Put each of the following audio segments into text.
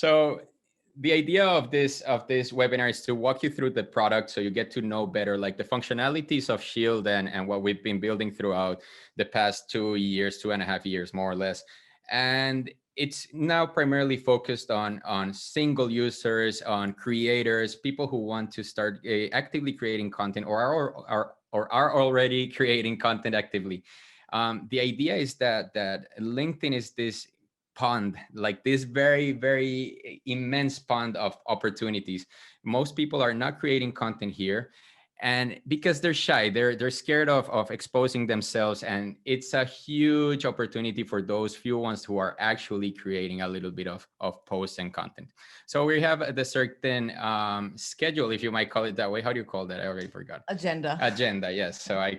So the idea of this webinar is to walk you through the product so you get to know better like the functionalities of Shield and what we've been building throughout the past 2 years, 2.5 years, more or less. And it's now primarily focused on single users, on creators, people who want to start actively creating content or are already creating content actively. The idea is that LinkedIn is this pond, like this very, very immense pond of opportunities. Most people are not creating content here, and because they're shy, they're scared of exposing themselves, and it's a huge opportunity for those few ones who are actually creating a little bit of posts and content. So we have the certain schedule, if you might call it that way. How do you call that? I already forgot. Agenda. Agenda, yes. So I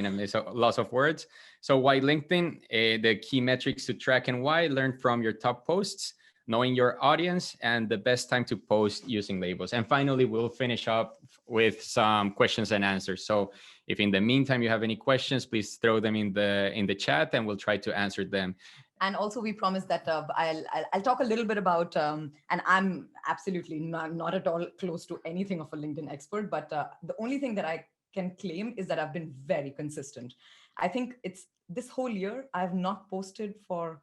miss lots of words. So why LinkedIn? The key metrics to track and why. Learn from your top posts, knowing your audience, and the best time to post using labels. And finally, we'll finish up with some questions and answers. So if in the meantime you have any questions, please throw them in the chat, and we'll try to answer them. And also, we promise that I'll talk a little bit about, and I'm absolutely not at all close to anything of a LinkedIn expert, but the only thing that I can claim is that I've been very consistent. I think it's this whole year, I've not posted for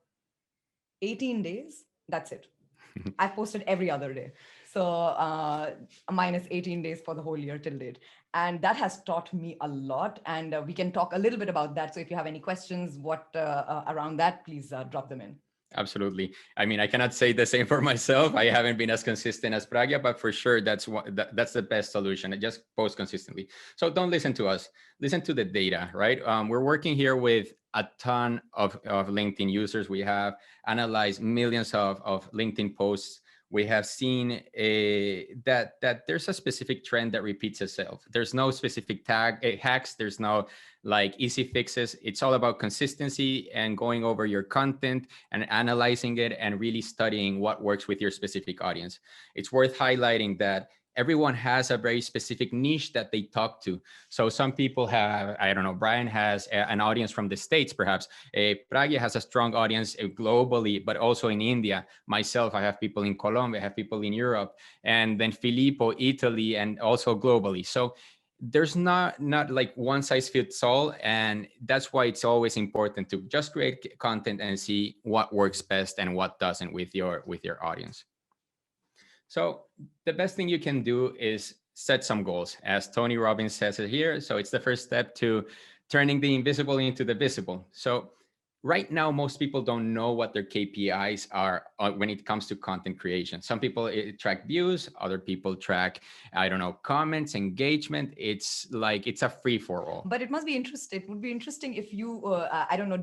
18 days. That's it. I've posted every other day. So minus 18 days for the whole year till date. And that has taught me a lot. And we can talk a little bit about that. So if you have any questions, around that, please drop them in. Absolutely. I mean, I cannot say the same for myself. I haven't been as consistent as Pragya, but for sure, that's the best solution. I just post consistently. So don't listen to us. Listen to the data, right? We're working here with a ton of LinkedIn users. We have analyzed millions of LinkedIn posts. We have seen that there's a specific trend that repeats itself. There's no specific hacks. There's no like easy fixes. It's all about consistency and going over your content and analyzing it and really studying what works with your specific audience. It's worth highlighting that everyone has a very specific niche that they talk to. So some people have, I don't know, Brian has an audience from the States, perhaps. Pragya has a strong audience globally, but also in India. Myself, I have people in Colombia, I have people in Europe, and then Filippo, Italy, and also globally. So there's not like one size fits all, and that's why it's always important to just create content and see what works best and what doesn't with your audience. So the best thing you can do is set some goals, as Tony Robbins says it here. So it's the first step to turning the invisible into the visible. So right now, most people don't know what their KPIs are when it comes to content creation. Some people track views, other people track, I don't know, comments, engagement. It's like it's a free for all. But it must be interesting. It would be interesting if you, I don't know,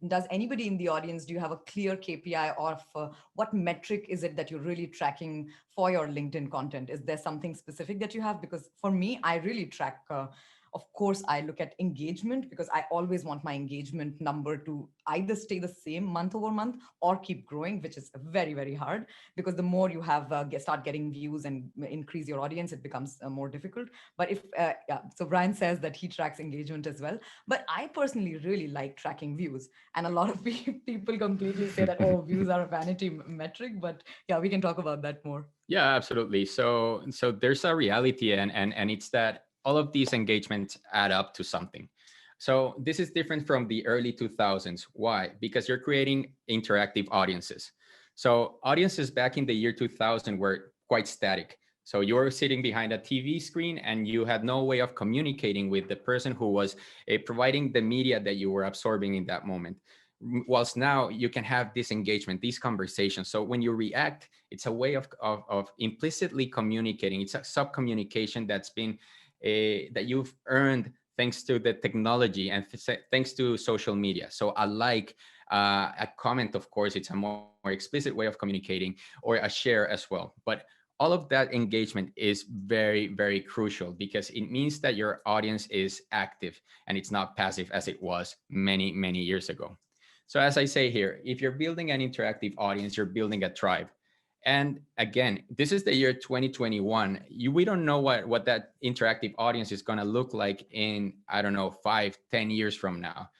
does anybody in the audience, do you have a clear KPI of what metric is it that you're really tracking for your LinkedIn content? Is there something specific that you have? Because for me, I really track of course, I look at engagement because I always want my engagement number to either stay the same month over month or keep growing, which is very, very hard because the more you have start getting views and increase your audience, it becomes more difficult. But so Brian says that he tracks engagement as well. But I personally really like tracking views. And a lot of people completely say that, oh, views are a vanity metric. But yeah, we can talk about that more. Yeah, absolutely. So there's a reality, and it's that all of these engagements add up to something. So this is different from the early 2000s. Why? Because you're creating interactive audiences. So audiences back in the year 2000 were quite static. So you were sitting behind a TV screen and you had no way of communicating with the person who was providing the media that you were absorbing in that moment. Whilst now you can have this engagement, these conversations. So when you react, it's a way of implicitly communicating. It's a sub-communication that's been that you've earned thanks to the technology and thanks to social media. So a comment, of course, it's a more explicit way of communicating, or a share as well. But all of that engagement is very, very crucial because it means that your audience is active and it's not passive as it was many, many years ago. So as I say here, if you're building an interactive audience, you're building a tribe. And again, this is the year 2021. We don't know what that interactive audience is going to look like in, I don't know, 5, 10 years from now.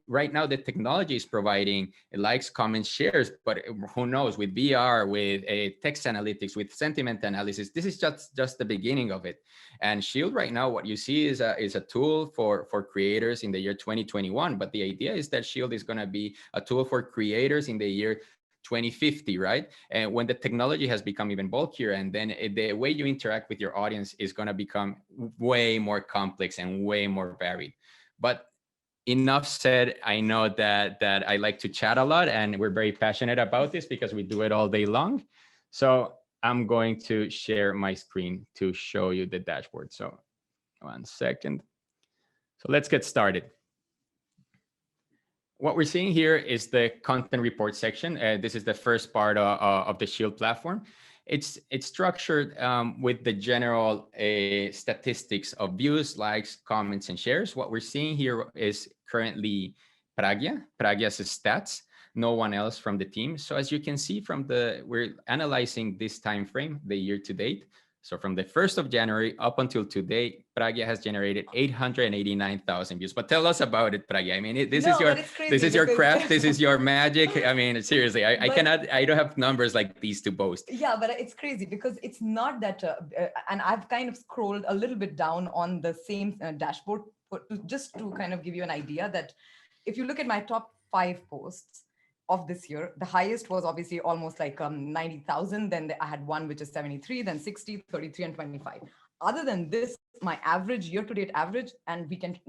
Right now, the technology is providing likes, comments, shares, but who knows, with VR, with text analytics, with sentiment analysis, this is just the beginning of it. And Shield right now, what you see is a tool for creators in the year 2021, but the idea is that Shield is going to be a tool for creators in the year 2050, right? And when the technology has become even bulkier, and then the way you interact with your audience is going to become way more complex and way more varied. But enough said. I know that I like to chat a lot, and we're very passionate about this because we do it all day long. So I'm going to share my screen to show you the dashboard. So 1 second. So let's get started. What we're seeing here is the content report section. This is the first part of the Shield platform. It's structured with the general statistics of views, likes, comments, and shares. What we're seeing here is currently Pragya's stats, no one else from the team. So as you can see we're analyzing this time frame, the year to date. So from the 1st of January up until today, Pragya has generated 889,000 views. But tell us about it, Pragya. I mean, this is your craft. This is your magic. I mean, seriously, I don't have numbers like these to boast. Yeah, but it's crazy because it's not that, and I've kind of scrolled a little bit down on the same dashboard just to kind of give you an idea that if you look at my top 5 posts of this year, the highest was obviously almost like 90,000. Then I had one which is 73, then 60, 33, and 25. Other than this, my average year-to-date average, and we can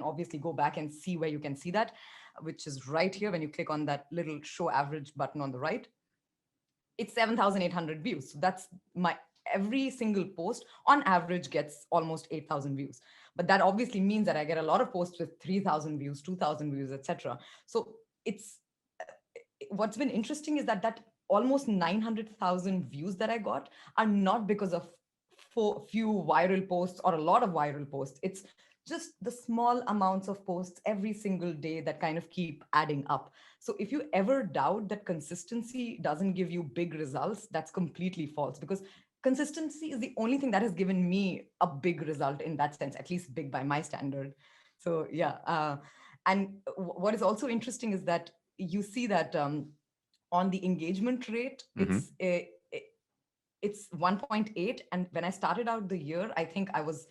obviously go back and see where you can see that, which is right here when you click on that little show average button on the right. It's 7,800 views. So that's every single post on average gets almost 8,000 views. But that obviously means that I get a lot of posts with 3,000 views, 2,000 views, etc. So what's been interesting is that almost 900,000 views that I got are not because of few viral posts or a lot of viral posts. It's just the small amounts of posts every single day that kind of keep adding up. So if you ever doubt that consistency doesn't give you big results, that's completely false, because consistency is the only thing that has given me a big result in that sense, at least big by my standard. So yeah. And what is also interesting is that you see that on the engagement rate, it's 1.8. And when I started out the year, I think I was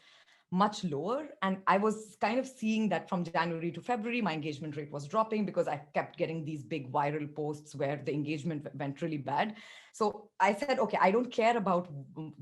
much lower. And I was kind of seeing that from January to February, my engagement rate was dropping because I kept getting these big viral posts where the engagement went really bad. So I said, okay, I don't care about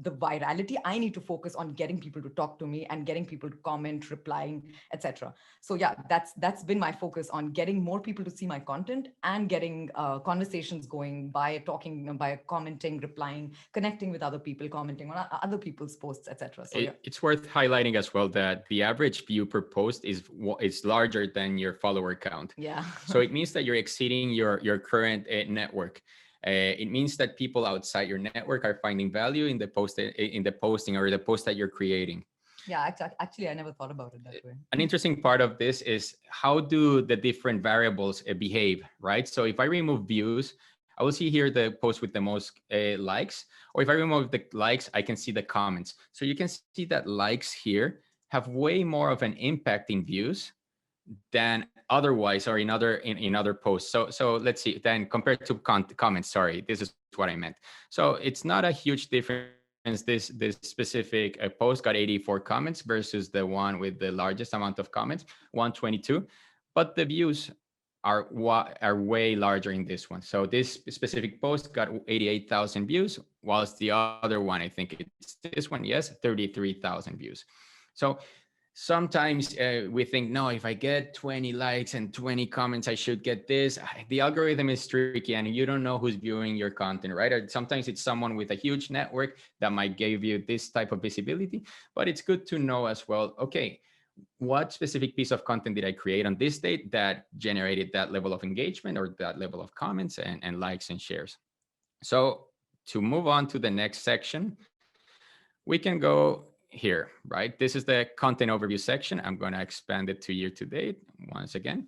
the virality. I need to focus on getting people to talk to me and getting people to comment, replying, etc. So yeah, that's been my focus, on getting more people to see my content and getting conversations going by talking, by commenting, replying, connecting with other people, commenting on other people's posts, etc. So it's worth highlighting as well that the average view per post is larger than your follower count. Yeah. So it means that you're exceeding your current network. It means that people outside your network are finding value in the posting or the post that you're creating. Yeah, actually, I never thought about it that way. An interesting part of this is how do the different variables behave, right? So if I remove views, I will see here the post with the most likes, or if I remove the likes, I can see the comments. So you can see that likes here have way more of an impact in views than otherwise or in other posts. So let's see, then compared to comments, sorry, this is what I meant. So it's not a huge difference. This specific post got 84 comments versus the one with the largest amount of comments, 122, but the views are way larger in this one. So this specific post got 88,000 views, whilst the other one, I think it's this one, yes, 33,000 views. So sometimes we think, no, if I get 20 likes and 20 comments, I should get this. The algorithm is tricky and you don't know who's viewing your content, right? Or sometimes it's someone with a huge network that might give you this type of visibility, but it's good to know as well, okay, what specific piece of content did I create on this date that generated that level of engagement or that level of comments and likes and shares? So to move on to the next section, we can go here, right? This is the content overview section. I'm going to expand it to year to date once again.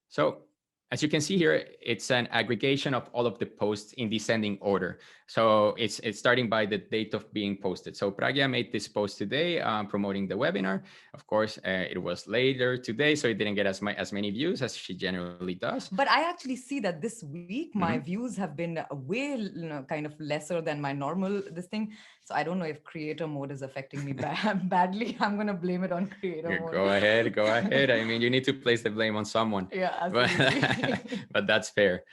So as you can see here, it's an aggregation of all of the posts in descending order. So it's starting by the date of being posted. So Pragya made this post today promoting the webinar. Of course, it was later today, so it didn't get as many views as she generally does. But I actually see that this week my Mhm. views have been way kind of lesser than my normal this thing. So I don't know if creator mode is affecting me badly. I'm going to blame it on creator Yeah, mode. go ahead, go ahead. I mean, you need to place the blame on someone, Yeah, but absolutely. but that's fair.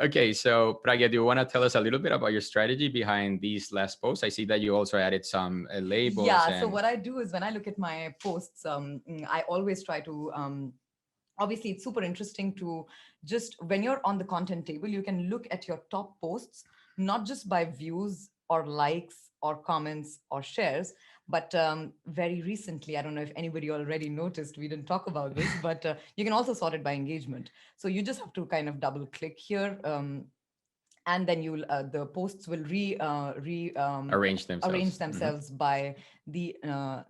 Okay, so Pragya, do you want to tell us a little bit about your strategy behind these last posts? I see that you also added some labels Yeah, so and what I do is when I look at my posts, I always try to obviously it's super interesting to just when you're on the content table, you can look at your top posts not just by views or likes or comments or shares, but very recently, I don't know if anybody already noticed, we didn't talk about this, but you can also sort it by engagement. So you just have to kind of double click here, and then you'll the posts will arrange arrange themselves. themselves by the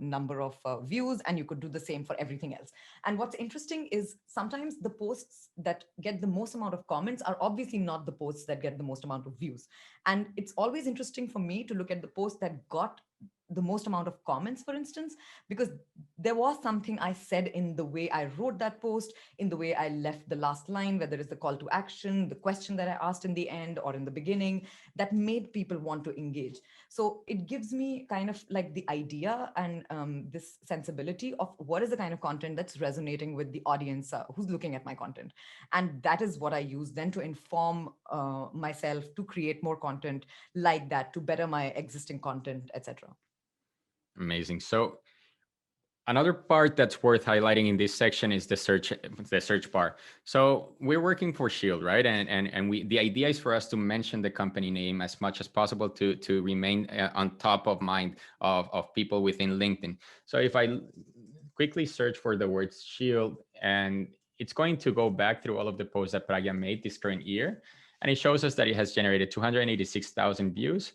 number of views, and you could do the same for everything else. And what's interesting is sometimes the posts that get the most amount of comments are obviously not the posts that get the most amount of views. And it's always interesting for me to look at the posts that got the most amount of comments, for instance, because there was something I said in the way I wrote that post, in the way I left the last line, whether it's the call to action, the question that I asked in the end or in the beginning, that made people want to engage. So it gives me kind of like the idea and this sensibility of what is the kind of content that's resonating with the audience who's looking at my content. And that is what I use then to inform myself to create more content like that, to better my existing content, etc. Amazing. So another part that's worth highlighting in this section is the search bar. So we're working for Shield, right? And we the idea is for us to mention the company name as much as possible to remain on top of mind of people within LinkedIn. So if I quickly search for the word Shield, and it's going to go back through all of the posts that Pragya made this current year, and it shows us that it has generated 286,000 views,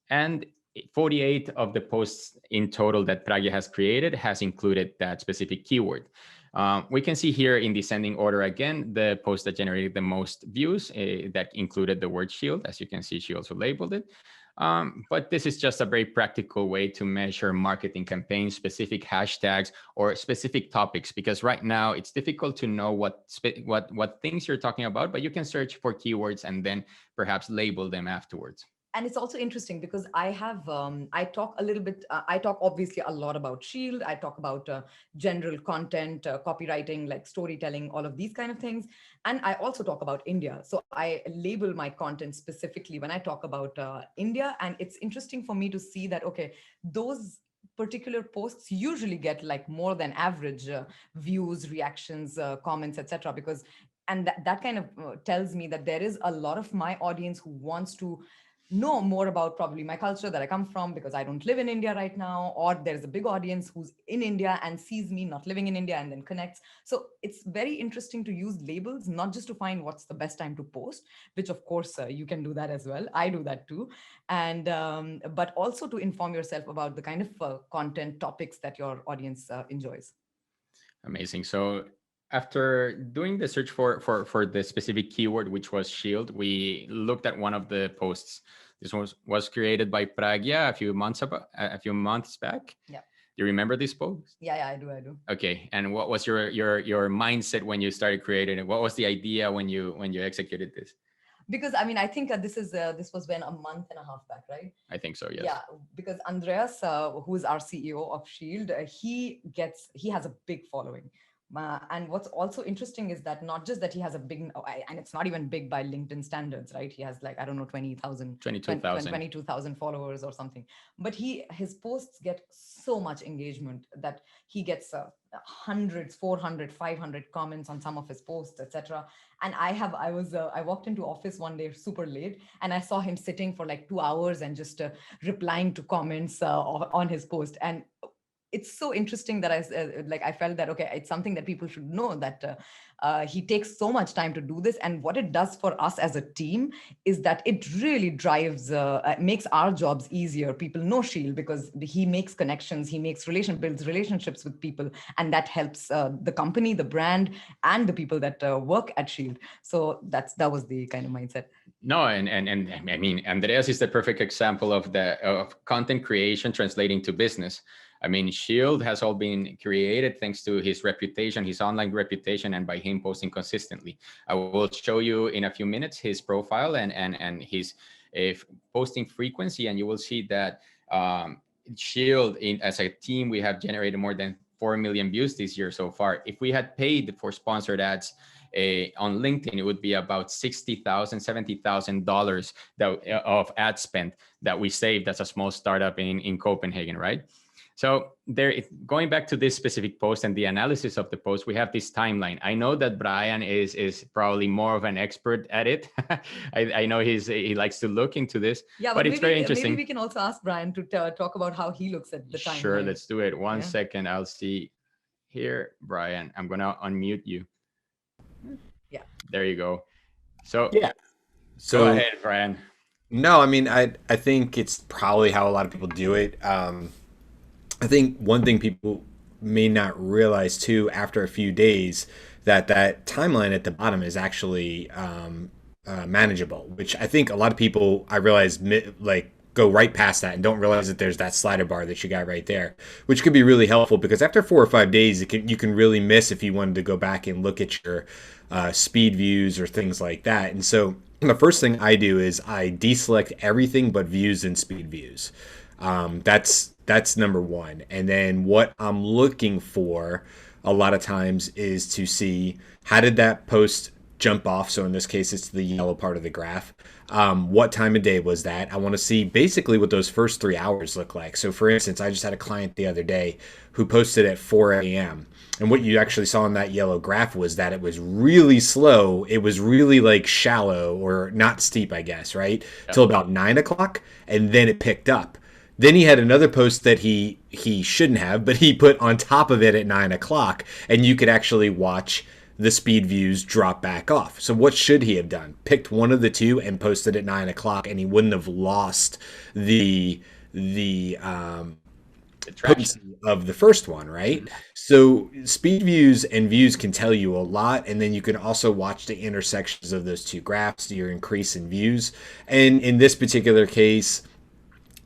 and 48 of the posts in total that Pragya has created has included that specific keyword. We can see here in descending order again, the post that generated the most views that included the word shield. As you can see, she also labeled it. But this is just a very practical way to measure marketing campaigns, specific hashtags, or specific topics, because right now it's difficult to know what things you're talking about, but you can search for keywords and then perhaps label them afterwards. And it's also interesting because I talk a little bit, I talk obviously a lot about Shield. I talk about general content, copywriting, like storytelling, all of these kind of things. And I also talk about India. So I label my content specifically when I talk about India. And it's interesting for me to see that, okay, those particular posts usually get like more than average views, reactions, comments, etc. Because and that kind of tells me that there is a lot of my audience who wants to know more about probably my culture that I come from, because I don't live in India right now, or there's a big audience who's in India and sees me not living in India and then connects. So it's very interesting to use labels, not just to find what's the best time to post, which of course you can do that as well. I do that too. And but also to inform yourself about the kind of content topics that your audience enjoys. Amazing. So after doing the search for the specific keyword, which was shield, we looked at one of the posts. This was created by Pragya a few months back. Yeah. Do you remember this post? Yeah, I do. Okay. And what was your mindset when you started creating it? What was the idea when you executed this? Because I mean, I think this was when a month and a half back, right? I think so. Yes. Yeah, because Andreas, who is our CEO of Shield, he has a big following. And what's also interesting is that not just that he has a big, and it's not even big by LinkedIn standards, right? He has like, I don't know, 20,000, 22,000. 22,000 followers or something. But his posts get so much engagement that he gets hundreds, 400, 500 comments on some of his posts, etc. And I walked into office one day super late, and I saw him sitting for like 2 hours and just replying to comments on his post. And it's so interesting that I felt that, okay, it's something that people should know, that he takes so much time to do this, and what it does for us as a team is that it really drives makes our jobs easier. People know Shield because he makes connections, he builds relationships with people, and that helps the company, the brand, and the people that work at Shield. So that was the kind of mindset. No, and I mean, Andreas is the perfect example of content creation translating to business. I mean, Shield has all been created thanks to his reputation, his online reputation, and by him posting consistently. I will show you in a few minutes his profile and his posting frequency, and you will see that Shield, as a team, we have generated more than 4 million views this year so far. If we had paid for sponsored ads on LinkedIn, it would be about $60,000, $70,000 of ad spend that we saved as a small startup in Copenhagen, right? So going back to this specific post and the analysis of the post, we have this timeline. I know that Brian is probably more of an expert at it. I know he likes to look into this, yeah, but it's very interesting. Maybe we can also ask Brian to talk about how he looks at the timeline. Sure, let's do it. One second, I'll see here, Brian. I'm gonna unmute you. Yeah. There you go. So yeah. So go ahead, Brian. No, I mean, I think it's probably how a lot of people do it. I think one thing people may not realize too, after a few days, that timeline at the bottom is actually manageable, which I think a lot of people, I realize, like go right past that and don't realize that there's that slider bar that you got right there, which could be really helpful because after 4 or 5 days, you can really miss if you wanted to go back and look at your speed views or things like that. And so the first thing I do is I deselect everything but views and speed views. That's number one. And then what I'm looking for a lot of times is to see, how did that post jump off? So in this case, it's the yellow part of the graph. What time of day was that? I want to see basically what those first 3 hours look like. So for instance, I just had a client the other day who posted at 4 a.m. And what you actually saw in that yellow graph was that it was really slow. It was really like shallow or not steep, I guess, right? Yep. Till about 9 o'clock. And then it picked up. Then he had another post that he shouldn't have, but he put on top of it at 9 o'clock, and you could actually watch the speed views drop back off. So what should he have done? Picked one of the two and posted at 9 o'clock, and he wouldn't have lost the potency of the first one, right? Mm-hmm. So speed views and views can tell you a lot, and then you can also watch the intersections of those two graphs, your increase in views. And in this particular case,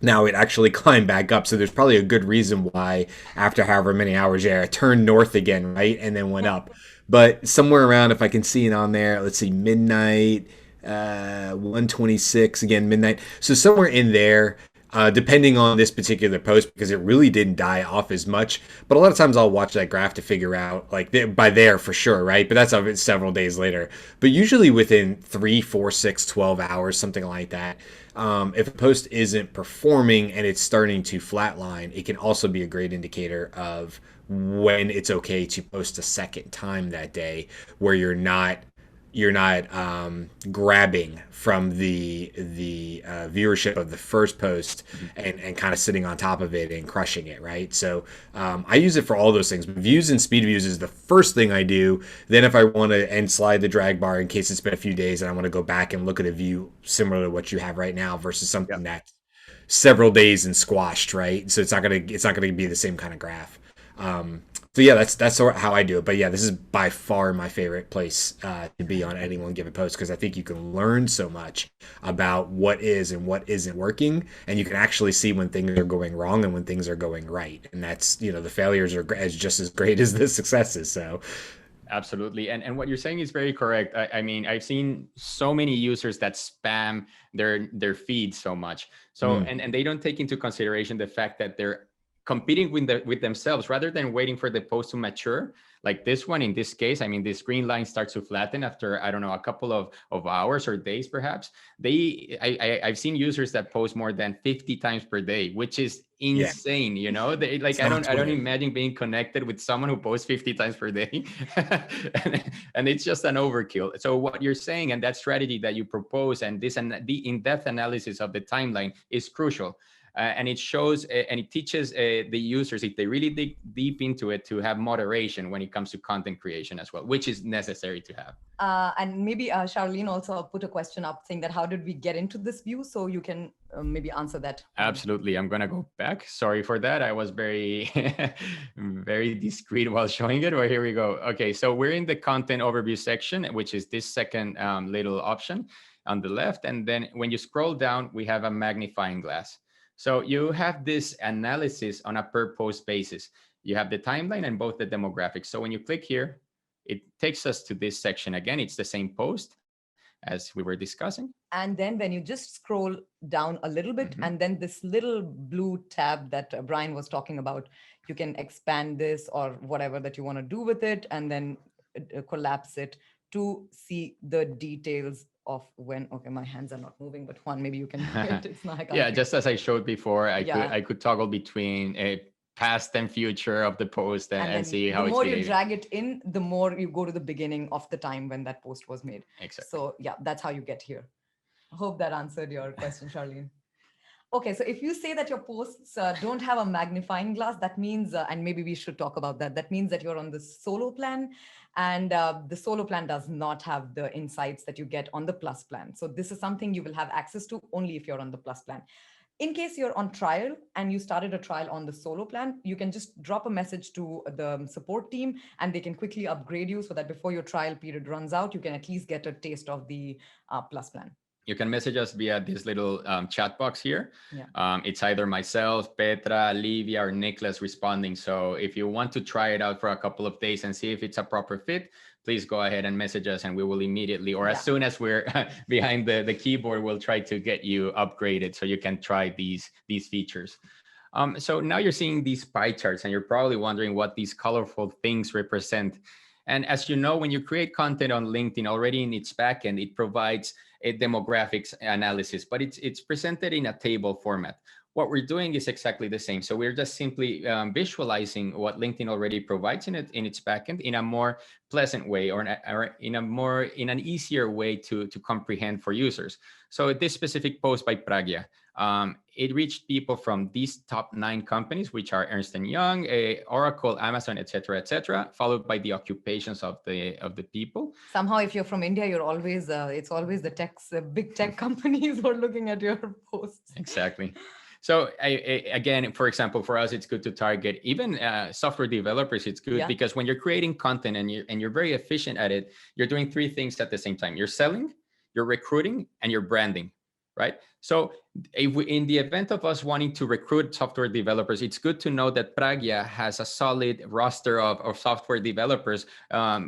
now it actually climbed back up, so there's probably a good reason why after however many hours it turned north again, right, and then went up. But somewhere around, if I can see it on there, let's see, midnight, 1:26, again, midnight. So somewhere in there, depending on this particular post, because it really didn't die off as much. But a lot of times I'll watch that graph to figure out, like, by there for sure, right? But that's several days later. But usually within 3, 4, 6, 12 hours, something like that. If a post isn't performing and it's starting to flatline, it can also be a great indicator of when it's okay to post a second time that day, where you're not grabbing from the viewership of the first post and kind of sitting on top of it and crushing it, right? So I use it for all those things. But views and speed views is the first thing I do. Then if I want to end slide the drag bar in case it's been a few days and I want to go back and look at a view similar to what you have right now versus something that's several days and squashed, right? So it's not gonna be the same kind of graph. So yeah, that's how I do it. But yeah, this is by far my favorite place to be on any one given post, because I think you can learn so much about what is and what isn't working, and you can actually see when things are going wrong and when things are going right. And that's, the failures are just as great as the successes. So absolutely. And what you're saying is very correct. I mean, I've seen so many users that spam their feed so much. So and they don't take into consideration the fact that they're competing with themselves rather than waiting for the post to mature. Like this one, in this case, I mean, this green line starts to flatten after, I don't know, a couple of hours or days, perhaps. I've seen users that post more than 50 times per day, which is insane. They I don't imagine being connected with someone who posts 50 times per day. and it's just an overkill. So what you're saying, and that strategy that you propose, and the in-depth analysis of the timeline is crucial. and it shows and it teaches the users, if they really dig deep into it, to have moderation when it comes to content creation as well, which is necessary to have. And maybe Charlene also put a question up saying that how did we get into this view? So you can maybe answer that. Absolutely. I'm going to go back. Sorry for that. I was very, very discreet while showing it, but here we go. Okay, so we're in the content overview section, which is this second little option on the left. And then when you scroll down, we have a magnifying glass. So you have this analysis on a per post basis. You have the timeline and both the demographics. So when you click here, it takes us to this section again. It's the same post as we were discussing. And then when you just scroll down a little bit, and then this little blue tab that Brian was talking about, you can expand this or whatever that you want to do with it, and then collapse it to see the details of when, okay, my hands are not moving, but Juan, maybe you can do it. It's not, yeah, just as I showed before, I could toggle between a past and future of the post and see how it's behaving. The more behaving. you drag it in, the more you go to the beginning of the time when that post was made. Exactly. So yeah, that's how you get here. I hope that answered your question, Charlene. Okay, so if you say that your posts don't have a magnifying glass, that means, and maybe we should talk about that, that means that you're on the solo plan, and the solo plan does not have the insights that you get on the plus plan. So this is something you will have access to only if you're on the plus plan. In case you're on trial and you started a trial on the solo plan, you can just drop a message to the support team and they can quickly upgrade you so that before your trial period runs out, you can at least get a taste of the plus plan. You can message us via this little chat box here. Yeah. It's either myself, Petra, Livia, or Nicholas responding. So if you want to try it out for a couple of days and see if it's a proper fit, please go ahead and message us and we will immediately, or as soon as we're behind the keyboard, we'll try to get you upgraded so you can try these features. So now you're seeing these pie charts and you're probably wondering what these colorful things represent. And as you know, when you create content on LinkedIn, already in its backend, it provides a demographics analysis, but it's presented in a table format. What we're doing is exactly the same. So we're just simply visualizing what LinkedIn already provides in its backend in a more pleasant way, or in an easier way to comprehend for users. So this specific post by Pragya, it reached people from these top 9 companies, which are Ernst & Young, Oracle, Amazon, etc., followed by the occupations of the people. Somehow, if you're from India, you're always it's always the big tech companies who are looking at your posts. Exactly. So again, for example, for us, it's good to target even software developers. It's good because when you're creating content and you're very efficient at it, you're doing 3 things at the same time. You're selling, you're recruiting, and you're branding, right? So in the event of us wanting to recruit software developers, it's good to know that Pragya has a solid roster of software developers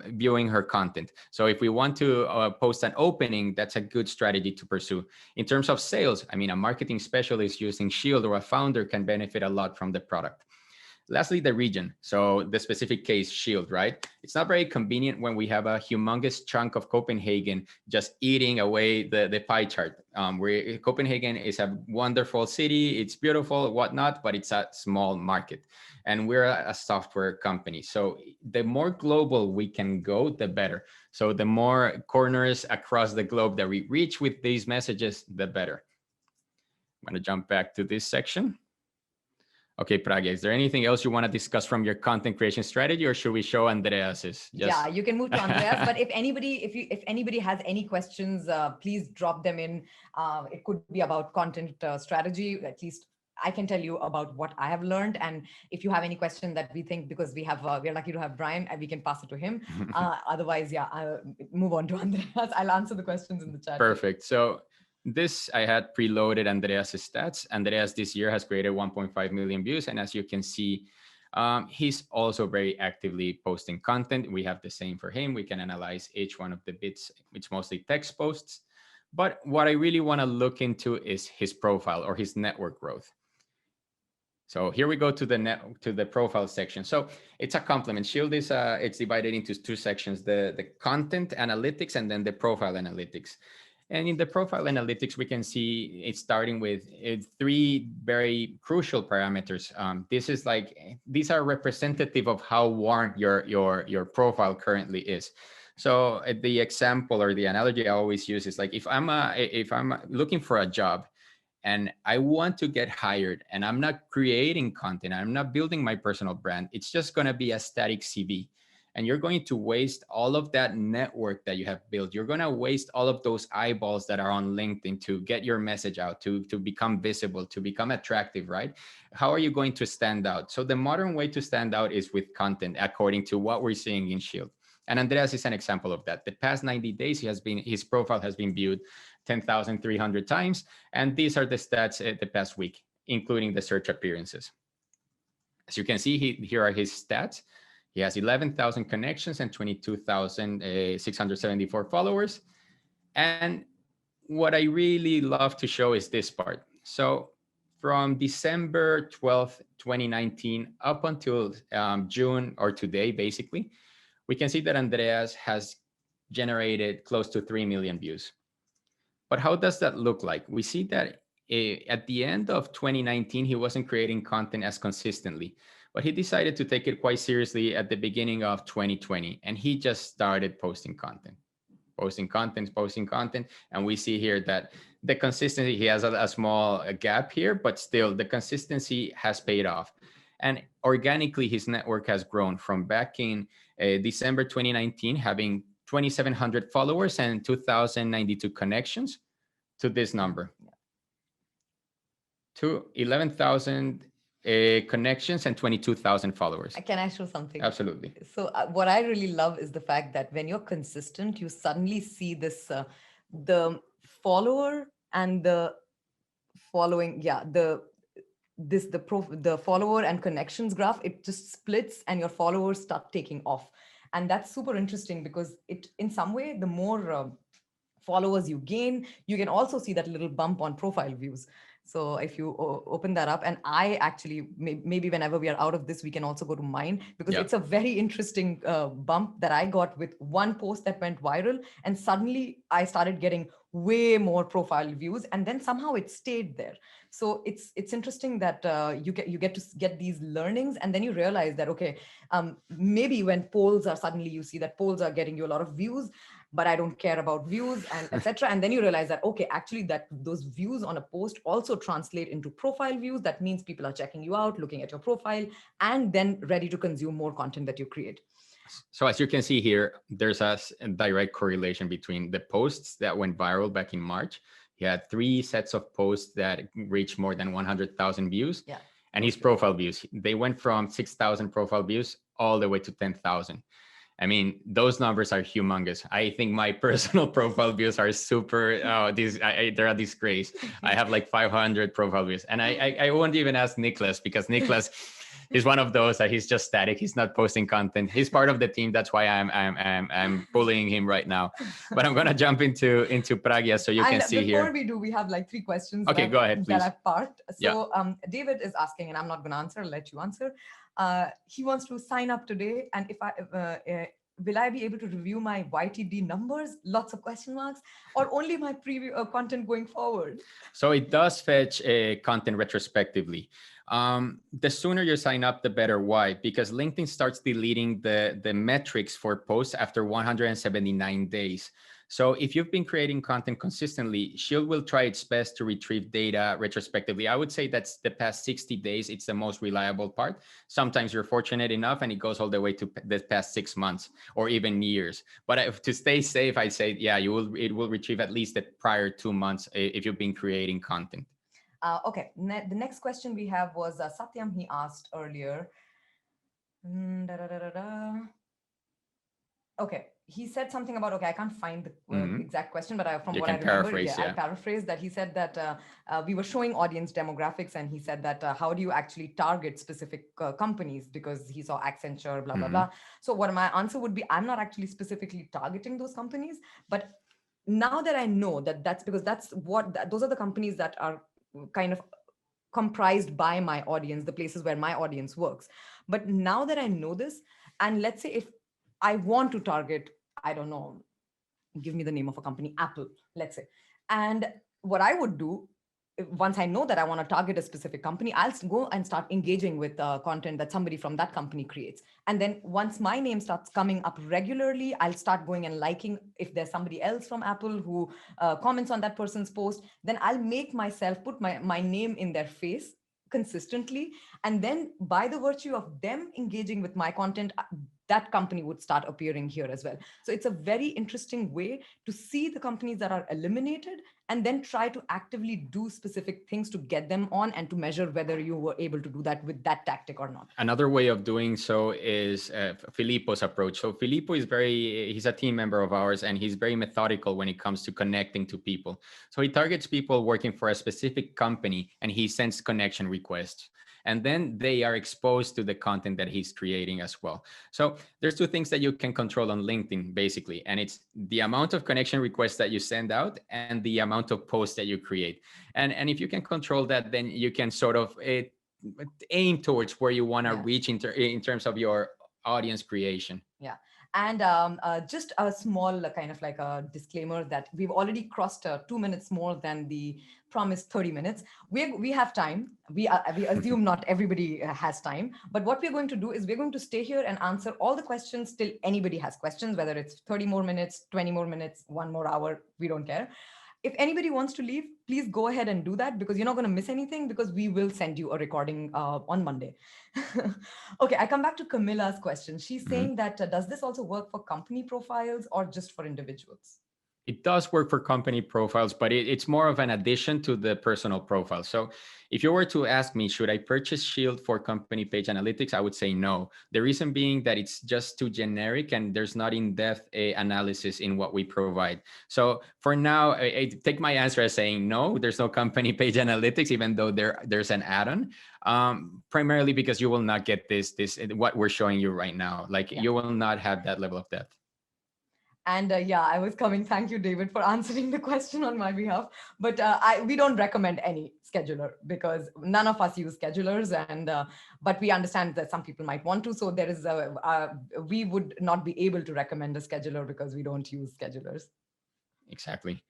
viewing her content. So if we want to post an opening, that's a good strategy to pursue. In terms of sales, I mean, a marketing specialist using Shield or a founder can benefit a lot from the product. Lastly, the region. So the specific case, Shield, right? It's not very convenient when we have a humongous chunk of Copenhagen just eating away the pie chart. Where Copenhagen is a wonderful city, it's beautiful, whatnot, but it's a small market. And we're a software company. So the more global we can go, the better. So the more corners across the globe that we reach with these messages, the better. I'm going to jump back to this section. Okay, Pragya, is there anything else you want to discuss from your content creation strategy, or should we show Andreas's? Yeah, you can move to Andreas. But if anybody has any questions, please drop them in. It could be about content strategy. At least I can tell you about what I have learned. And if you have any question that we think, because we're lucky to have Brian, and we can pass it to him. Otherwise, I'll move on to Andreas. I'll answer the questions in the chat. Perfect. So this, I had preloaded Andreas' stats. Andreas this year has created 1.5 million views. And as you can see, he's also very actively posting content. We have the same for him. We can analyze each one of the bits. It's mostly text posts. But what I really want to look into is his profile or his network growth. So here we go to the profile section. So it's a complement. Shield is it's divided into 2 sections, the content analytics and then the profile analytics. And in the profile analytics, we can see it's starting with 3 very crucial parameters. These are representative of how warm your profile currently is. So the example or the analogy I always use is like, if I'm looking for a job and I want to get hired and I'm not creating content, I'm not building my personal brand, it's just going to be a static CV. And you're going to waste all of that network that you have built. You're going to waste all of those eyeballs that are on LinkedIn to get your message out, to become visible, to become attractive, right? How are you going to stand out? So the modern way to stand out is with content, according to what we're seeing in Shield. And Andreas is an example of that. The past 90 days, his profile has been viewed 10,300 times. And these are the stats the past week, including the search appearances. As you can see, here are his stats. He has 11,000 connections and 22,674 followers. And what I really love to show is this part. So from December 12th, 2019, up until June or today, basically, we can see that Andreas has generated close to 3 million views. But how does that look like? We see that at the end of 2019, he wasn't creating content as consistently, but he decided to take it quite seriously at the beginning of 2020. And he just started posting content. And we see here that the consistency, he has a small gap here, but still the consistency has paid off. And organically, his network has grown from back in December 2019, having 2,700 followers and 2,092 connections, to this number, to 11,000 connections and 22,000 followers. Can I show something? Absolutely. So what I really love is the fact that when you're consistent, you suddenly see this, the follower and the following, the follower and connections graph, it just splits and your followers start taking off. And that's super interesting because it, in some way, the more followers you gain, you can also see that little bump on profile views. So if you open that up, and I actually, maybe whenever we are out of this, we can also go to mine, because it's a very interesting bump that I got with one post that went viral. And suddenly I started getting way more profile views, and then somehow it stayed there. So it's interesting that you get to get these learnings, and then you realize that, okay, maybe when polls are, suddenly you see that polls are getting you a lot of views, but I don't care about views, and etc. And then you realize that, okay, actually that those views on a post also translate into profile views. That means people are checking you out, looking at your profile, and then ready to consume more content that you create. So as you can see here, there's a direct correlation between the posts that went viral back in March. He had 3 sets of posts that reached more than 100,000 views. Yeah. And his profile views, they went from 6,000 profile views all the way to 10,000. I mean, those numbers are humongous. I think my personal profile views are super, they're a disgrace. I have like 500 profile views. And I won't even ask Nicholas, because Nicholas is one of those that he's just static. He's not posting content. He's part of the team. That's why I'm bullying him right now. But I'm going to jump into Pragya so you can see here. Before we do, we have like 3 questions. Okay, go ahead, please. That I've parked. So David is asking, and I'm not going to answer, I'll let you answer. He wants to sign up today, and if will I be able to review my YTD numbers? Lots of question marks, or only my preview content going forward? So it does fetch content retrospectively. The sooner you sign up, the better. Why? Because LinkedIn starts deleting the metrics for posts after 179 days. So if you've been creating content consistently, Shield will try its best to retrieve data retrospectively. I would say that's the past 60 days. It's the most reliable part. Sometimes you're fortunate enough and it goes all the way to the past 6 months or even years. But to stay safe, I'd say, it will retrieve at least the prior 2 months if you've been creating content. Okay, the next question we have was Satyam. He asked earlier. Okay, he said something about, okay, I can't find the exact question, but from what I remember, I paraphrased that. He said that we were showing audience demographics, and he said that how do you actually target specific companies, because he saw Accenture, blah, blah, blah. So what my answer would be, I'm not actually specifically targeting those companies, but now that I know that that's because those are the companies that are kind of comprised by my audience, the places where my audience works. But now that I know this, and let's say if I want to target, I don't know, give me the name of a company, Apple, let's say. And what I would do once I know that I want to target a specific company, I'll go and start engaging with content that somebody from that company creates. And then once my name starts coming up regularly, I'll start going and liking. If there's somebody else from Apple who comments on that person's post, then I'll make myself put my name in their face consistently. And then by the virtue of them engaging with my content, that company would start appearing here as well. So it's a very interesting way to see the companies that are eliminated and then try to actively do specific things to get them on and to measure whether you were able to do that with that tactic or not. Another way of doing so is Filippo's approach. So Filippo is he's a team member of ours, and he's very methodical when it comes to connecting to people. So he targets people working for a specific company and he sends connection requests. And then they are exposed to the content that he's creating as well. So there's two things that you can control on LinkedIn, basically. And it's the amount of connection requests that you send out and the amount of posts that you create. And if you can control that, then you can sort of aim towards where you want to reach in terms of your audience creation. Yeah. And just a small kind of like a disclaimer that we've already crossed 2 minutes more than the promised 30 minutes. We have time. We assume not everybody has time. But what we're going to do is we're going to stay here and answer all the questions till anybody has questions, whether it's 30 more minutes, 20 more minutes, 1 more hour, we don't care. If anybody wants to leave, please go ahead and do that, because you're not going to miss anything, because we will send you a recording on Monday. Okay, I come back to Camilla's question. She's saying that does this also work for company profiles or just for individuals? It does work for company profiles, but it's more of an addition to the personal profile. So if you were to ask me, should I purchase Shield for company page analytics? I would say no. The reason being that it's just too generic and there's not in-depth analysis in what we provide. So for now, I take my answer as saying no, there's no company page analytics, even though there's an add-on, primarily because you will not get this what we're showing you right now. Like you will not have that level of depth. And I was coming. Thank you, David, for answering the question on my behalf. But we don't recommend any scheduler, because none of us use schedulers, and but we understand that some people might want to. So there is we would not be able to recommend a scheduler because we don't use schedulers. Exactly.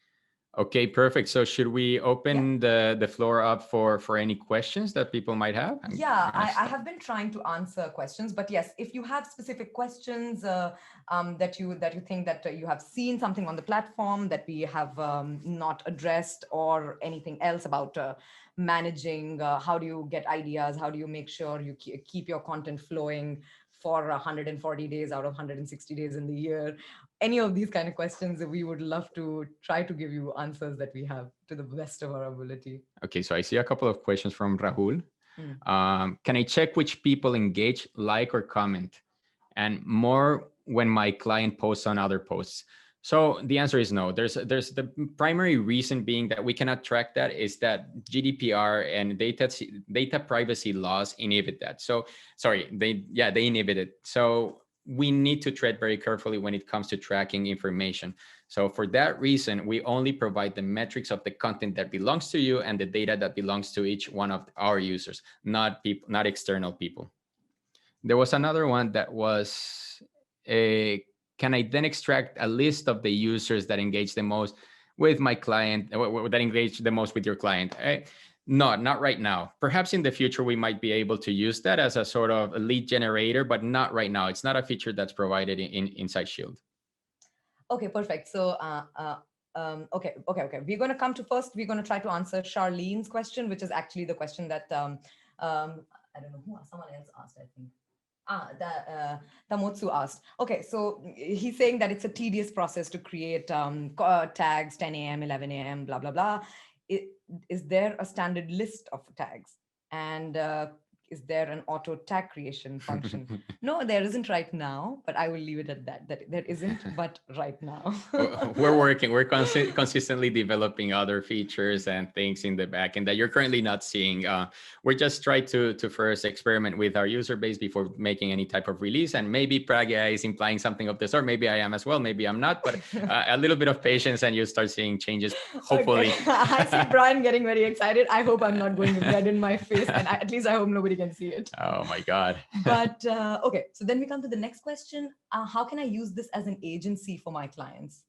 Okay, perfect. So should we open the floor up for any questions that people might have? I have been trying to answer questions, but yes, if you have specific questions that you think that you have seen something on the platform that we have not addressed, or anything else about managing, how do you get ideas? How do you make sure you keep your content flowing for 140 days out of 160 days in the year? Any of these kind of questions, we would love to try to give you answers that we have to the best of our ability. Okay, so I see a couple of questions from Rahul. Can I check which people engage, like, or comment? And more when my client posts on other posts. So the answer is no. There's the primary reason being that we cannot track that is that GDPR and data privacy laws inhibit that. So sorry, they inhibit it. So we need to tread very carefully when it comes to tracking information. So for that reason, we only provide the metrics of the content that belongs to you and the data that belongs to each one of our users, not external people. There was another one that was, can I then extract a list of the users that engage the most with my client, that engage the most with your client? No, not right now. Perhaps in the future, we might be able to use that as a sort of a lead generator, but not right now. It's not a feature that's provided inside Shield. Okay, perfect. So, okay. We're going to come to first, we're going to try to answer Charlene's question, which is actually the question that, I don't know who, someone else asked, I think. Tamotsu asked. Okay, so he's saying that it's a tedious process to create tags, 10 a.m., 11 a.m., blah, blah, blah. Is there a standard list of tags? And is there an auto tag creation function? No, there isn't right now, but I will leave it at that there isn't, but right now. We're consistently developing other features and things in the backend that you're currently not seeing. We're just trying to first experiment with our user base before making any type of release. And maybe Pragya is implying something of the sort. Maybe I am as well, maybe I'm not, but a little bit of patience and you start seeing changes, hopefully. Okay. I see Brian getting very excited. I hope I'm not going red in my face, and at least I hope nobody can see it. Oh my God. But okay, so then we come to the next question. How can I use this as an agency for my clients?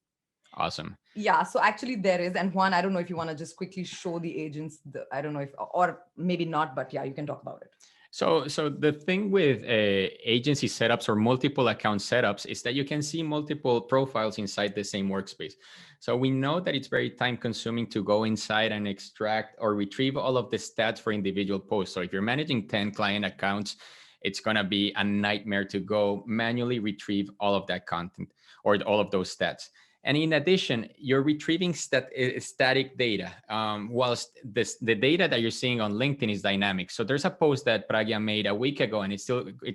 Awesome. Yeah, so actually there is, and Juan, I don't know if you want to just quickly show the agents, I don't know if, or maybe not, but yeah, you can talk about it. So the thing with agency setups or multiple account setups is that you can see multiple profiles inside the same workspace. So we know that it's very time consuming to go inside and extract or retrieve all of the stats for individual posts. So if you're managing 10 client accounts, it's going to be a nightmare to go manually retrieve all of that content or all of those stats. And in addition, you're retrieving static data, whilst the data that you're seeing on LinkedIn is dynamic. So there's a post that Pragya made a week ago, and it's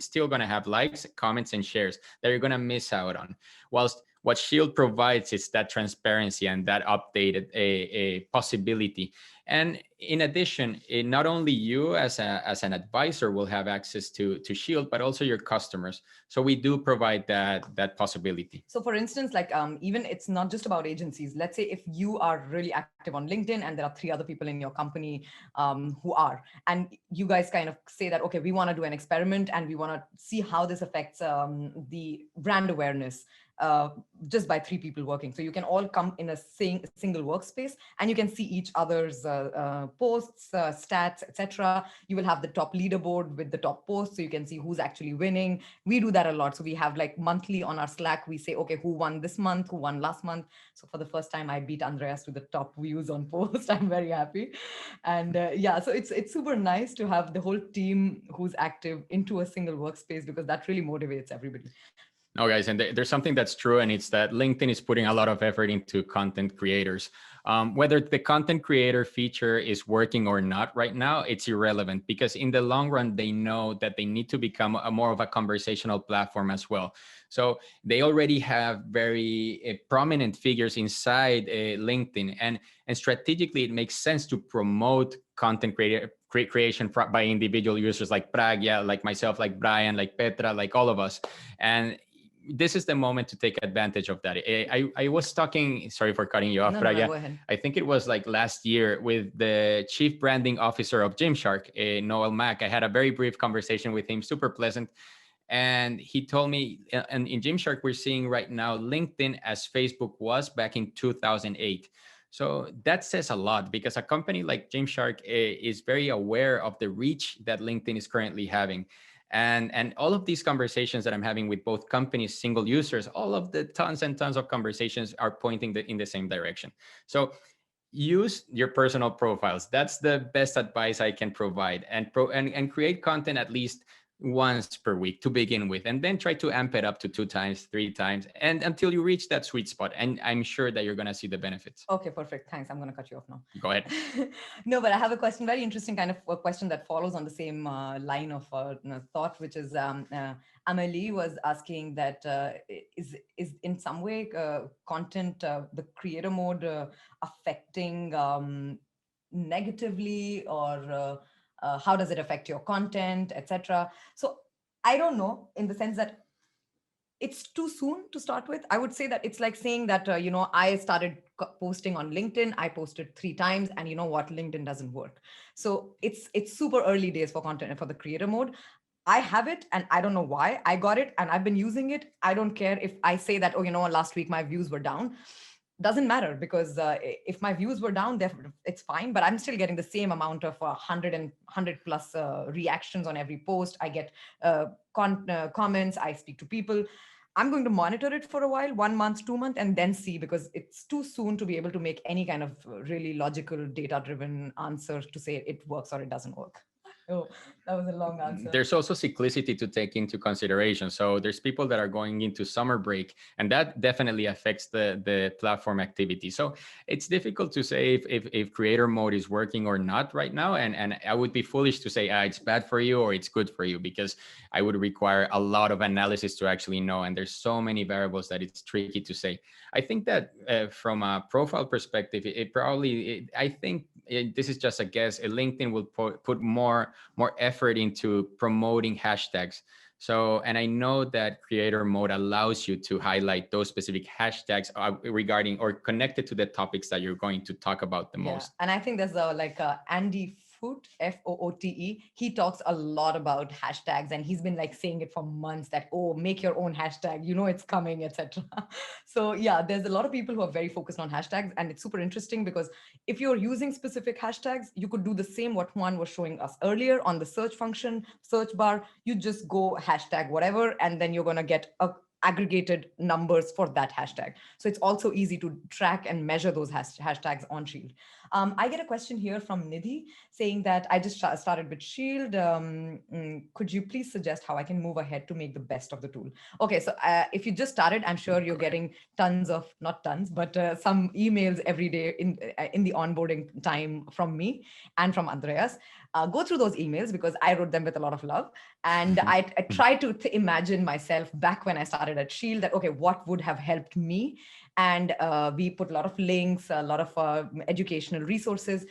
still going to have likes, comments, and shares that you're going to miss out on. Whilst what Shield provides is that transparency and that updated a possibility. And in addition, not only you as an advisor will have access to Shield, but also your customers. So we do provide that possibility. So for instance, like even it's not just about agencies. Let's say if you are really active on LinkedIn and there are 3 other people in your company who are, and you guys kind of say that, okay, we want to do an experiment and we want to see how this affects the brand awareness. Just by 3 people working. So you can all come in a single workspace and you can see each other's posts, stats, etc. You will have the top leaderboard with the top posts, so you can see who's actually winning. We do that a lot. So we have like monthly on our Slack, we say, okay, who won this month, who won last month. So for the first time, I beat Andreas to the top views on post. I'm very happy. And yeah, so it's super nice to have the whole team who's active into a single workspace, because that really motivates everybody. No, guys, and there's something that's true, and it's that LinkedIn is putting a lot of effort into content creators. Whether the content creator feature is working or not right now, it's irrelevant, because in the long run, they know that they need to become more of a conversational platform as well. So they already have very prominent figures inside LinkedIn, and strategically, it makes sense to promote content creation by individual users like Pragya, like myself, like Brian, like Petra, like all of us. And this is the moment to take advantage of that. I was talking, sorry for cutting you off, No, Pragya. go ahead. I think it was like last year with the chief branding officer of Gymshark, Noel Mack. I had a very brief conversation with him, super pleasant. And he told me, and in Gymshark, we're seeing right now LinkedIn as Facebook was back in 2008. So that says a lot, because a company like Gymshark is very aware of the reach that LinkedIn is currently having. And all of these conversations that I'm having with both companies, single users, all of the tons and tons of conversations are pointing in the same direction. So use your personal profiles. That's the best advice I can provide, and create content at least once per week to begin with, and then try to amp it up to 2 times, 3 times, and until you reach that sweet spot. And I'm sure that you're going to see the benefits. Okay, perfect. Thanks. I'm going to cut you off now. Go ahead. No, but I have a question, very interesting kind of a question that follows on the same line of thought, which is Amelie was asking that is in some way content, the creator mode affecting negatively, or how does it affect your content, etc. So I don't know, in the sense that it's too soon to start with. I would say that it's like saying that, I started posting on LinkedIn. I posted 3 times, and you know what? LinkedIn doesn't work. So it's super early days for content and for the creator mode. I have it, and I don't know why I got it, and I've been using it. I don't care if I say that, last week my views were down. Doesn't matter, because if my views were down, it's fine, but I'm still getting the same amount of 100 plus reactions on every post. I get comments, I speak to people. I'm going to monitor it for a while, 1 month, 2 months, and then see, because it's too soon to be able to make any kind of really logical data-driven answer to say it works or it doesn't work. Oh, that was a long answer. There's also cyclicity to take into consideration. So there's people that are going into summer break, and that definitely affects the platform activity. So it's difficult to say if creator mode is working or not right now. And I would be foolish to say it's bad for you or it's good for you, because I would require a lot of analysis to actually know. And there's so many variables that it's tricky to say. I think that from a profile perspective, I think this is just a guess. LinkedIn will put more effort into promoting hashtags. So, and I know that creator mode allows you to highlight those specific hashtags regarding or connected to the topics that you're going to talk about the most. And I think there's Andy Foot, Foote. He talks a lot about hashtags, and he's been like saying it for months that, oh, make your own hashtag, you know it's coming, etc. So yeah, there's a lot of people who are very focused on hashtags, and it's super interesting because if you're using specific hashtags, you could do the same what Juan was showing us earlier on the search function, search bar. You just go hashtag whatever, and then you're going to get aggregated numbers for that hashtag. So it's also easy to track and measure those hashtags on Shield. I get a question here from Nidhi saying that I just started with Shield. Could you please suggest how I can move ahead to make the best of the tool? Okay, so if you just started, I'm sure you're getting tons of, not tons, but some emails every day in the onboarding time from me and from Andreas. Go through those emails because I wrote them with a lot of love. And I try to imagine myself back when I started at Shield that, okay, what would have helped me? And we put a lot of links, a lot of educational resources.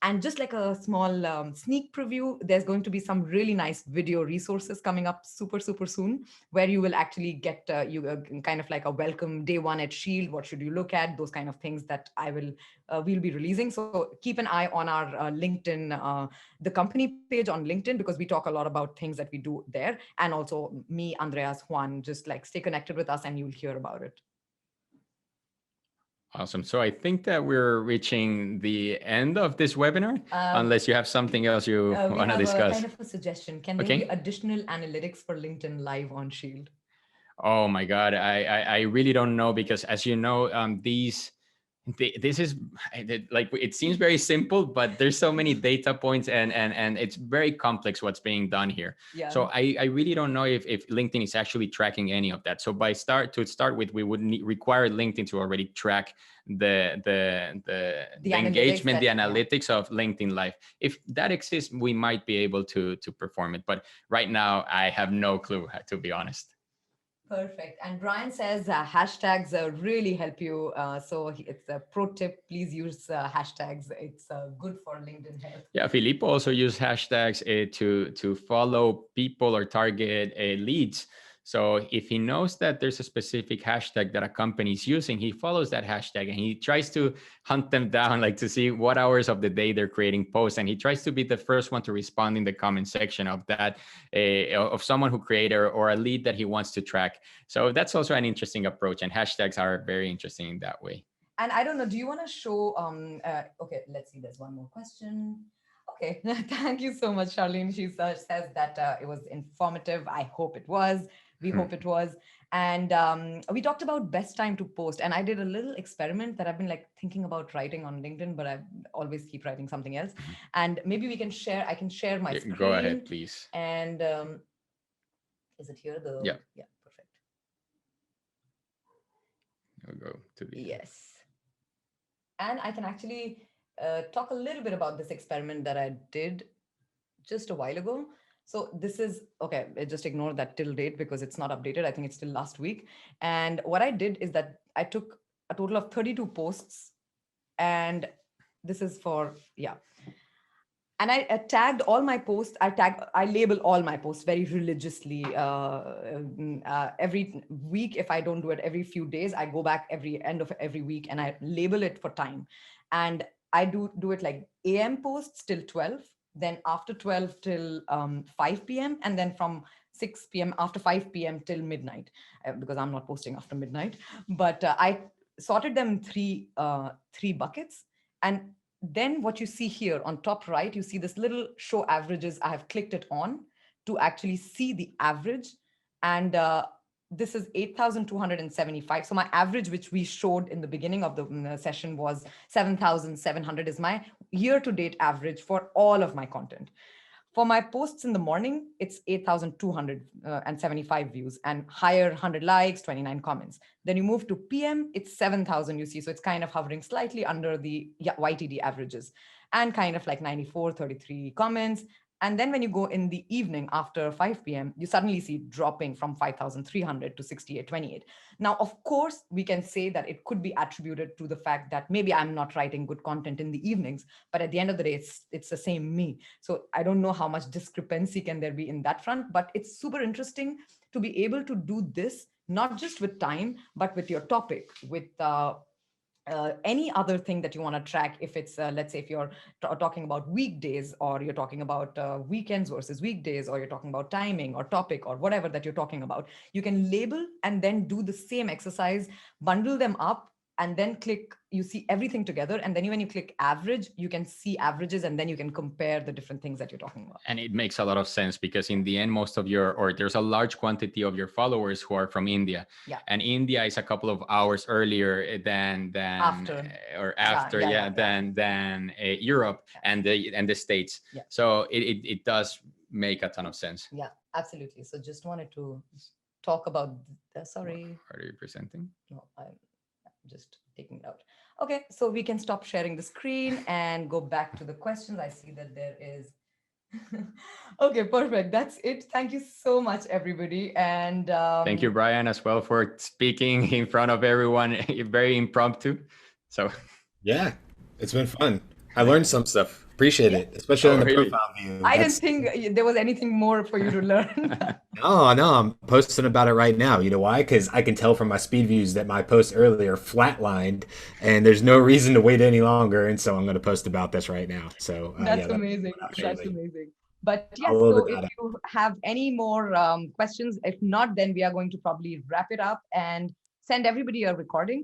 And just like a small sneak preview, there's going to be some really nice video resources coming up super, super soon, where you will actually get kind of like a welcome day one at Shield. What should you look at? Those kind of things that we'll be releasing. So keep an eye on our LinkedIn, the company page on LinkedIn, because we talk a lot about things that we do there. And also me, Andreas, Juan, just like stay connected with us and you'll hear about it. Awesome. So I think that we're reaching the end of this webinar, unless you have something else you want to discuss. Kind of a suggestion. Can there be additional analytics for LinkedIn Live on Shield? Oh my God, I really don't know, because as you know, this is like, it seems very simple, but there's so many data points and it's very complex what's being done here. Yeah. So I really don't know if LinkedIn is actually tracking any of that. So to start with, we would require LinkedIn to already track the engagement, the analytics of LinkedIn Live. If that exists, we might be able to perform it. But right now, I have no clue, to be honest. Perfect. And Brian says hashtags really help you. So it's a pro tip. Please use hashtags. It's good for LinkedIn health. Yeah, Filippo also used hashtags to follow people or target leads. So if he knows that there's a specific hashtag that a company is using, he follows that hashtag and he tries to hunt them down, like to see what hours of the day they're creating posts. And he tries to be the first one to respond in the comment section of that, of someone who created or a lead that he wants to track. So that's also an interesting approach. And hashtags are very interesting in that way. And I don't know, do you want to show, okay, let's see, there's one more question. Okay, thank you so much, Charlene. She says that it was informative. I hope it was. We hope it was. And we talked about best time to post. And I did a little experiment that I've been like thinking about writing on LinkedIn, but I always keep writing something else. And maybe we can share, I can share my screen. Go ahead, please. And is it here? Yeah, perfect. We'll go to the... Yes. And I can actually talk a little bit about this experiment that I did just a while ago. So this is, okay, just ignore that till date because it's not updated. I think it's still last week. And what I did is that I took a total of 32 posts, and this is for, and I tagged all my posts. I label all my posts very religiously. Every week, if I don't do it every few days, I go back every end of every week and I label it for time. And I do it like AM posts till 12. Then after 12 till 5 p.m. and then from 6 p.m. after 5 p.m. till midnight, because I'm not posting after midnight. But I sorted them in three buckets. And then what you see here on top right, you see this little show averages. I have clicked it on to actually see the average. And this is 8,275. So my average, which we showed in the beginning of the session, was 7,700 is my year-to-date average for all of my content. For my posts in the morning, it's 8,275 views and higher, 100 likes, 29 comments. Then you move to PM, it's 7,000 you see. So it's kind of hovering slightly under the YTD averages and kind of like 94, 33 comments. And then when you go in the evening after 5 p.m., you suddenly see dropping from 5,300 to 6,828. Now, of course, we can say that it could be attributed to the fact that maybe I'm not writing good content in the evenings, but at the end of the day, it's the same me. So I don't know how much discrepancy can there be in that front, but it's super interesting to be able to do this, not just with time, but with your topic, with any other thing that you want to track, if it's let's say if you're talking about weekdays, or you're talking about weekends versus weekdays, or you're talking about timing or topic or whatever that you're talking about, you can label and then do the same exercise, bundle them up, and then click, you see everything together, and then when you click average, you can see averages, and then you can compare the different things that you're talking about. And it makes a lot of sense, because in the end, most of your, or there's a large quantity of your followers who are from India. Yeah. And India is a couple of hours earlier than After. than Europe and the States. Yeah. So it does make a ton of sense. Yeah, absolutely. So just wanted to talk about, sorry. Are you presenting? No, I'm just taking it out. Okay, so we can stop sharing the screen and go back to the questions. I see that there is. Okay, perfect. That's it. Thank you so much, everybody. And thank you, Brian, as well, for speaking in front of everyone. Very impromptu. So yeah, it's been fun. I learned some stuff. Appreciate it, especially on the really? profile view. I didn't think there was anything more for you to learn. No, I'm posting about it right now. You know why? Because I can tell from my speed views that my post earlier flatlined, and there's no reason to wait any longer. And so I'm going to post about this right now. So That's yeah, amazing. That's amazing. But yes, I'll load so it if out. you have any more questions, if not, then we are going to probably wrap it up and send everybody a recording.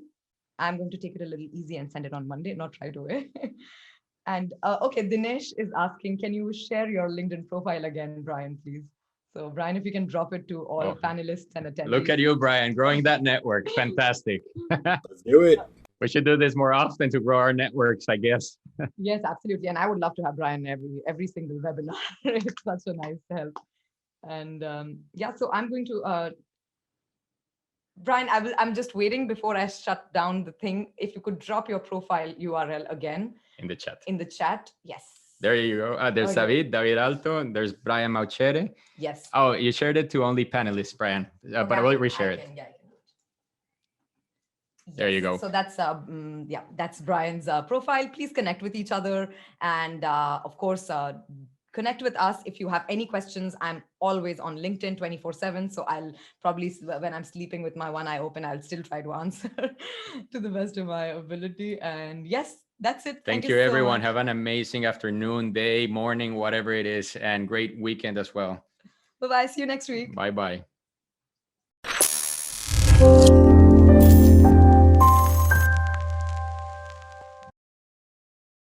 I'm going to take it a little easy and send it on Monday, not right away. And okay, Dinesh is asking, can you share your LinkedIn profile again, Brian, please? So Brian, if you can drop it to all panelists and attendees. Look at you, Brian, growing that network. Fantastic. Let's do it. We should do this more often to grow our networks, I guess. Yes, absolutely. And I would love to have Brian every single webinar. It's such a nice help. And yeah, so I'm going to, Brian, I'm just waiting before I shut down the thing. If you could drop your profile URL again. In the chat. In the chat, yes. There you go. There's David Alto. There's Brian Mauchere. Yes. Oh, you shared it to only panelists, Brian. But I will reshare it. Yeah, I can do it. There you go. So that's yeah, that's Brian's profile. Please connect with each other, and of course, connect with us if you have any questions. I'm always on LinkedIn 24/7. So I'll probably, when I'm sleeping with my one eye open, I'll still try to answer to the best of my ability. And yes, that's it. Thank you, everyone. Have an amazing afternoon, day, morning, whatever it is, and great weekend as well. Bye-bye. See you next week. Bye-bye.